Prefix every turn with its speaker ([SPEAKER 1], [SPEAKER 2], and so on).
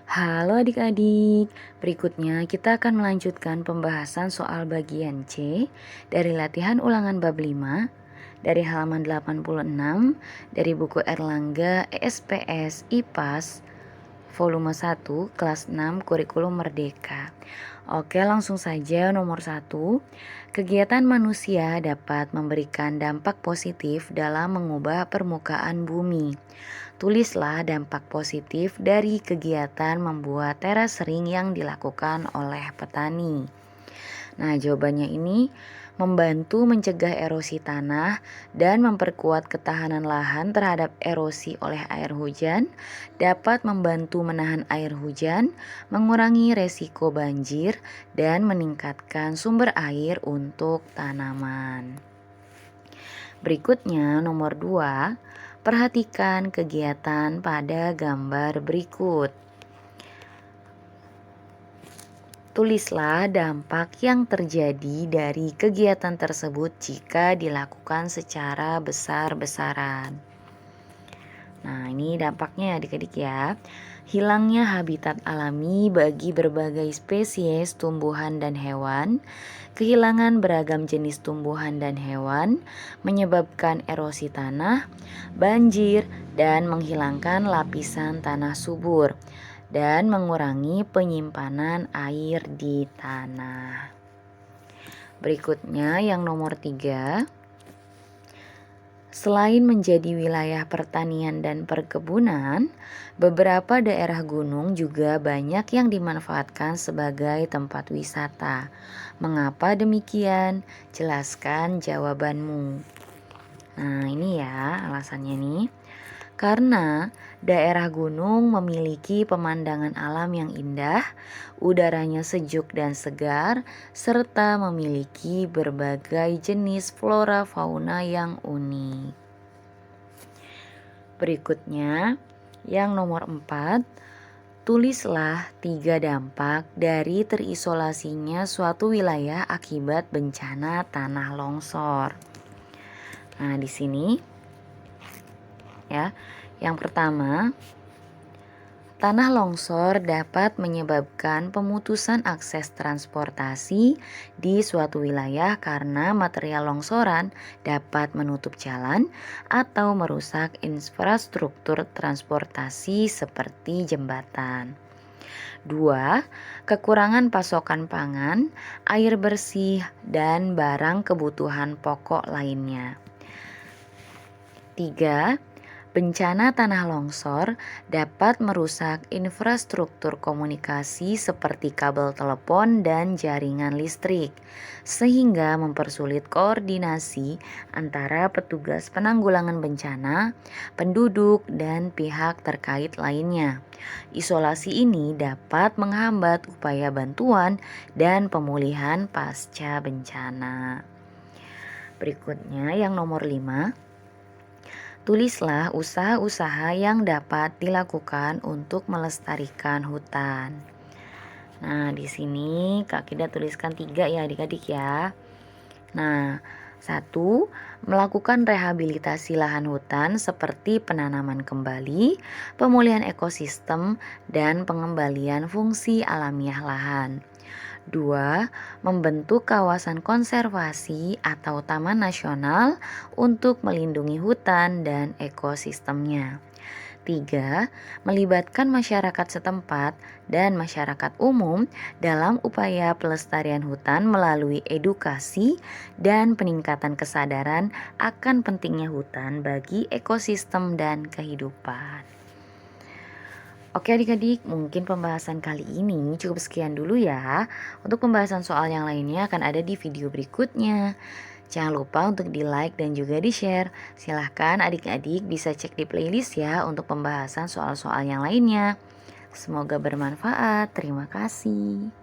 [SPEAKER 1] Halo adik-adik, berikutnya kita akan melanjutkan pembahasan soal bagian C dari latihan ulangan bab 5 dari halaman 86 dari buku Erlangga ESPS IPAS volume 1 kelas 6 kurikulum merdeka. Oke, langsung saja nomor 1. Kegiatan manusia dapat memberikan dampak positif dalam mengubah permukaan bumi. Tulislah dampak positif dari kegiatan membuat terasering yang dilakukan oleh petani. Nah, jawabannya ini membantu mencegah erosi tanah dan memperkuat ketahanan lahan terhadap erosi oleh air hujan, dapat membantu menahan air hujan, mengurangi resiko banjir, dan meningkatkan sumber air untuk tanaman. Berikutnya nomor 2, perhatikan kegiatan pada gambar berikut. Tulislah dampak yang terjadi dari kegiatan tersebut jika dilakukan secara besar-besaran. Nah, ini dampaknya adik-adik ya. Hilangnya habitat alami bagi berbagai spesies tumbuhan dan hewan, kehilangan beragam jenis tumbuhan dan hewan, menyebabkan erosi tanah, banjir, dan menghilangkan lapisan tanah subur, dan mengurangi penyimpanan air di tanah. Berikutnya yang nomor 3. Selain menjadi wilayah pertanian dan perkebunan, beberapa daerah gunung juga banyak yang dimanfaatkan sebagai tempat wisata. Mengapa demikian? Jelaskan jawabanmu. Nah, ini ya alasannya nih. Karena daerah gunung memiliki pemandangan alam yang indah, udaranya sejuk dan segar, serta memiliki berbagai jenis flora fauna yang unik. Berikutnya, yang nomor 4, tulislah 3 dampak dari terisolasinya suatu wilayah akibat bencana tanah longsor. Nah, di sini ya. Yang pertama, tanah longsor dapat menyebabkan pemutusan akses transportasi di suatu wilayah karena material longsoran dapat menutup jalan atau merusak infrastruktur transportasi seperti jembatan. 2. Kekurangan pasokan pangan, air bersih, dan barang kebutuhan pokok lainnya. 3. Bencana tanah longsor dapat merusak infrastruktur komunikasi seperti kabel telepon dan jaringan listrik, sehingga mempersulit koordinasi antara petugas penanggulangan bencana, penduduk, dan pihak terkait lainnya. Isolasi ini dapat menghambat upaya bantuan dan pemulihan pasca bencana. Berikutnya yang nomor 5. Tulislah usaha-usaha yang dapat dilakukan untuk melestarikan hutan. Nah, di sini Kak Kida tuliskan 3 ya adik-adik ya. Nah, 1. Melakukan rehabilitasi lahan hutan seperti penanaman kembali, pemulihan ekosistem, dan pengembalian fungsi alamiah lahan. 2. Membentuk kawasan konservasi atau taman nasional untuk melindungi hutan dan ekosistemnya. 3. Melibatkan masyarakat setempat dan masyarakat umum dalam upaya pelestarian hutan melalui edukasi dan peningkatan kesadaran akan pentingnya hutan bagi ekosistem dan kehidupan. Oke adik-adik, mungkin pembahasan kali ini cukup sekian dulu ya. Untuk pembahasan soal yang lainnya akan ada di video berikutnya. Jangan lupa untuk di like dan juga di share. Silahkan adik-adik bisa cek di playlist ya untuk pembahasan soal-soal yang lainnya. Semoga bermanfaat. Terima kasih.